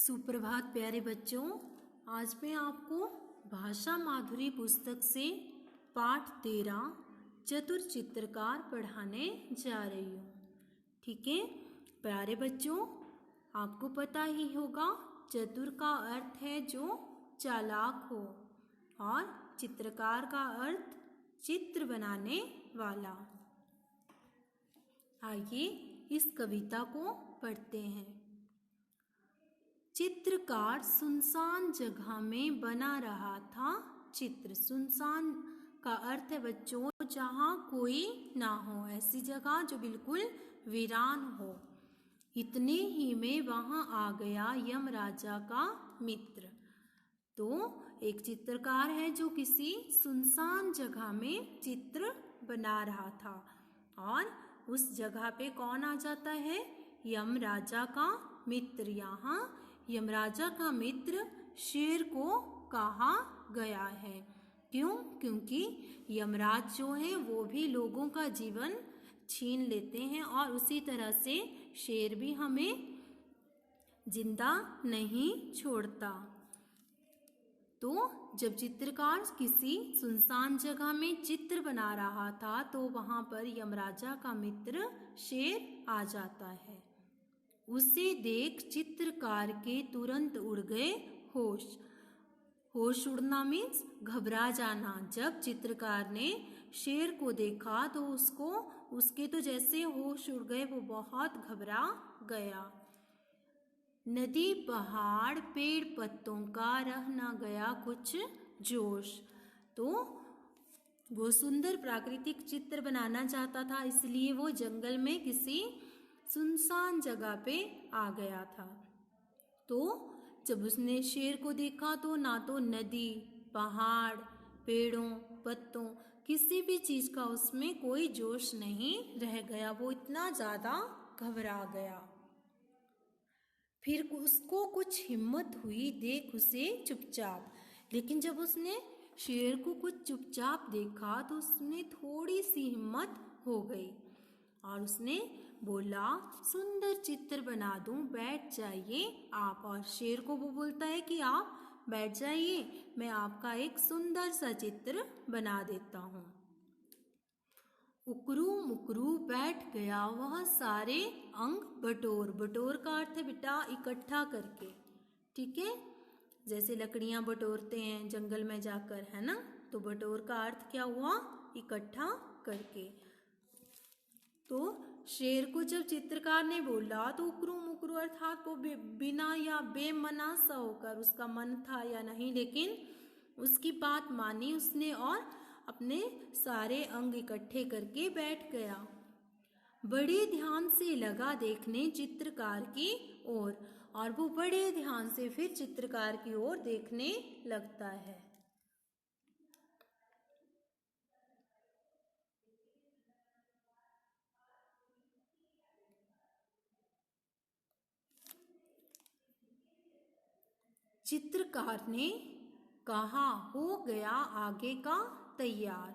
सुप्रभात प्यारे बच्चों। आज मैं आपको भाषा माधुरी पुस्तक से पाठ 13 चतुर चित्रकार पढ़ाने जा रही हूँ। ठीक है प्यारे बच्चों, आपको पता ही होगा चतुर का अर्थ है जो चालाक हो और चित्रकार का अर्थ चित्र बनाने वाला। आइए इस कविता को पढ़ते हैं। चित्रकार सुनसान जगह में बना रहा था चित्र। सुनसान का अर्थ है बच्चों जहाँ कोई ना हो, ऐसी जगह जो बिल्कुल वीरान हो। इतने ही में वहाँ आ गया यमराजा का मित्र। तो एक चित्रकार है जो किसी सुनसान जगह में चित्र बना रहा था और उस जगह पे कौन आ जाता है? यमराजा का मित्र। यहाँ यमराजा का मित्र शेर को कहा गया है। क्यों? क्योंकि यमराज जो है वो भी लोगों का जीवन छीन लेते हैं और उसी तरह से शेर भी हमें जिंदा नहीं छोड़ता। तो जब चित्रकार किसी सुनसान जगह में चित्र बना रहा था तो वहां पर यमराजा का मित्र शेर आ जाता है। उसे देख चित्रकार के तुरंत उड़ गए होश। होश उड़ना मीन्स घबरा जाना। जब चित्रकार ने शेर को देखा तो उसके तो जैसे होश उड़ गए, वो बहुत घबरा गया। नदी पहाड़ पेड़ पत्तों का रह ना गया कुछ जोश। तो वो सुंदर प्राकृतिक चित्र बनाना चाहता था, इसलिए वो जंगल में किसी सुनसान जगह पे आ गया था। तो जब उसने शेर को देखा तो ना तो नदी पहाड़ पेड़ों पत्तों किसी भी चीज का उसमें कोई जोश नहीं रह गया। वो इतना ज्यादा घबरा गया। फिर उसको कुछ हिम्मत हुई देख उसे चुपचाप। लेकिन जब उसने शेर को कुछ चुपचाप देखा तो उसने थोड़ी सी हिम्मत हो गई और उसने बोला, सुंदर चित्र बना दूं, बैठ जाइए आप। और शेर को वो बोलता है कि आप बैठ जाइए, मैं आपका एक सुंदर सा चित्र बना देता हूँ। उकरू मुकरू बैठ गया वह सारे अंग बटोर। बटोर का अर्थ है बेटा इकट्ठा करके। ठीक है, जैसे लकड़ियां बटोरते हैं जंगल में जाकर, है ना। तो बटोर का अर्थ क्या हुआ? इकट्ठा करके। तो शेर को जब चित्रकार ने बोला तो उकरू मुकरू अर्थात वो बिना या बेमना सा होकर, उसका मन था या नहीं लेकिन उसकी बात मानी उसने और अपने सारे अंग इकट्ठे करके बैठ गया। बड़े ध्यान से लगा देखने चित्रकार की ओर और वो बड़े ध्यान से फिर चित्रकार की ओर देखने लगता है। चित्रकार ने कहा, हो गया आगे का तैयार,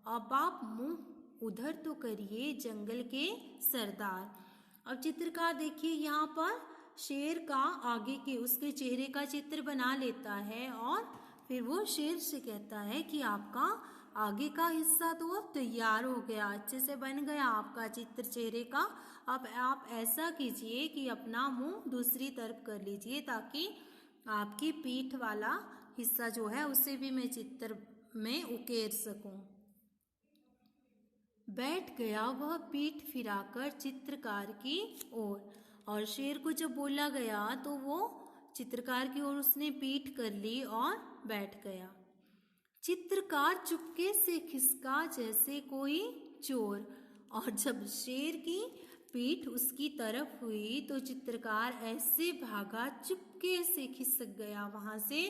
अब आप मुंह उधर तो करिए जंगल के सरदार। अब चित्रकार देखिए यहाँ पर शेर का आगे के उसके चेहरे का चित्र बना लेता है और फिर वो शेर से कहता है कि आपका आगे का हिस्सा तो अब तैयार हो गया, अच्छे से बन गया आपका चित्र चेहरे का। अब आप ऐसा कीजिए कि अपना मुंह दूसरी तरफ कर लीजिए ताकि आपकी पीठ वाला हिस्सा जो है उसे भी मैं चित्र में उकेर सकूं। बैठ गया वह पीठ फिराकर चित्रकार की ओर और शेर को जब बोला गया तो वो चित्रकार की ओर उसने पीठ कर ली और बैठ गया। चित्रकार चुपके से खिसका जैसे कोई चोर और जब शेर की पीठ उसकी तरफ हुई तो चित्रकार ऐसे भागा, चुपके से खिसक गया, वहां से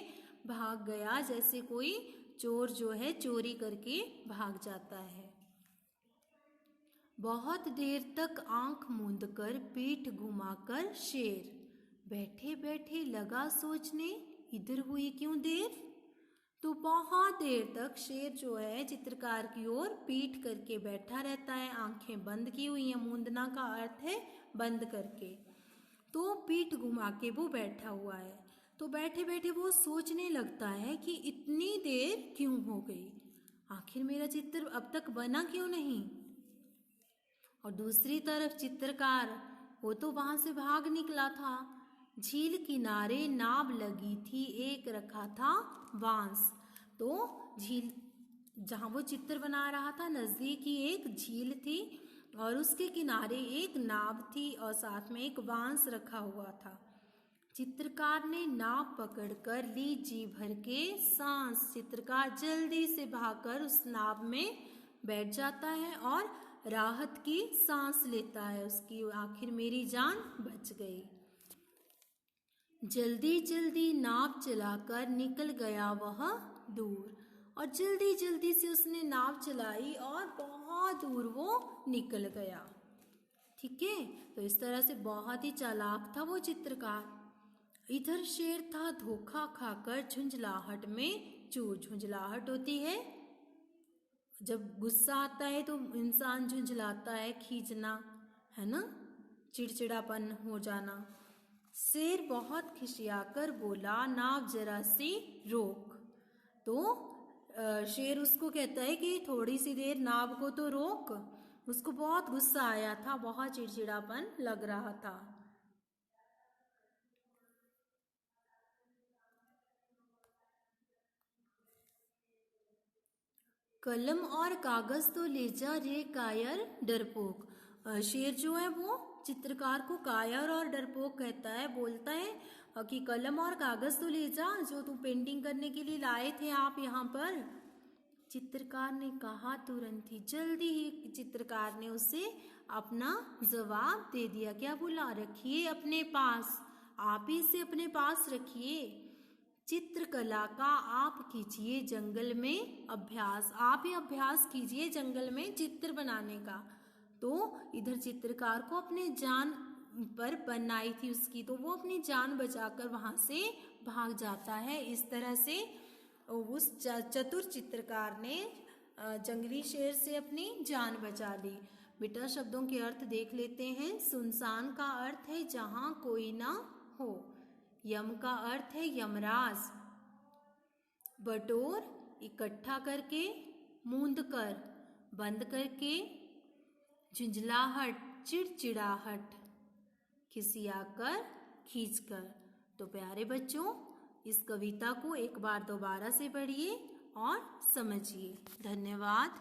भाग गया जैसे कोई चोर जो है चोरी करके भाग जाता है। बहुत देर तक आंख मूंद कर पीठ घुमाकर शेर बैठे बैठे लगा सोचने, इधर हुई क्यों देर। तो बहुत देर तक शेर जो है चित्रकार की ओर पीठ करके बैठा रहता है, आंखें बंद की हुई हैं। मूंदना का अर्थ है बंद करके। तो पीठ घुमा के वो बैठा हुआ है। तो बैठे बैठे वो सोचने लगता है कि इतनी देर क्यों हो गई, आखिर मेरा चित्र अब तक बना क्यों नहीं। और दूसरी तरफ चित्रकार वो तो वहां से भाग निकला था। झील किनारे नाव लगी थी, एक रखा था बांस। तो झील जहाँ वो चित्र बना रहा था नजदीक ही एक झील थी और उसके किनारे एक नाव थी और साथ में एक बांस रखा हुआ था। चित्रकार ने नाव पकड़कर ली जी भर के सांस। चित्रकार जल्दी से भागकर उस नाव में बैठ जाता है और राहत की सांस लेता है। उसकी आखिर मेरी जान बच गई। जल्दी जल्दी नाव चलाकर निकल गया वह दूर। और जल्दी जल्दी से उसने नाव चलाई और बहुत दूर वो निकल गया। ठीक है, तो इस तरह से बहुत ही चालाक था वो चित्रकार। इधर शेर था धोखा खाकर झुंझलाहट में चूर। झुंझलाहट होती है जब गुस्सा आता है तो इंसान झुंझलाता है, खींचना है ना, चिड़चिड़ापन हो जाना। शेर बहुत खिसियाकर बोला, नाव जरा सी रोक। तो शेर उसको कहता है कि थोड़ी सी देर नाव को तो रोक। उसको बहुत गुस्सा आया था, बहुत चिड़चिड़ापन लग रहा था। कलम और कागज तो ले जा रे कायर डरपोक। शेर जो है वो चित्रकार को कायर और डरपोक कहता है, बोलता है कि कलम और कागज तो ले जा जो तू पेंटिंग करने के लिए लाए थे आप यहाँ पर। चित्रकार ने कहा तुरंत ही, जल्दी ही चित्रकार ने उसे अपना जवाब दे दिया। क्या बोला? रखिए अपने पास, आप ही इसे अपने पास रखिए। चित्रकला का आप कीजिए जंगल में अभ्यास, आप ही अभ्यास कीजिए जंगल में चित्र बनाने का। तो इधर चित्रकार को अपने जान पर बनाई थी उसकी, तो वो अपनी जान बचाकर वहां से भाग जाता है। इस तरह से उस चतुर चित्रकार ने जंगली शेर से अपनी जान बचा ली। बेटा शब्दों के अर्थ देख लेते हैं। सुनसान का अर्थ है जहां कोई ना हो। यम का अर्थ है यमराज। बटोर इकट्ठा करके, मूंद कर, बंद करके। झुंझलाहट चिड़चिड़ाहट, खिसियाकर, खींचकर। तो प्यारे बच्चों, इस कविता को एक बार दोबारा से पढ़िए और समझिए। धन्यवाद।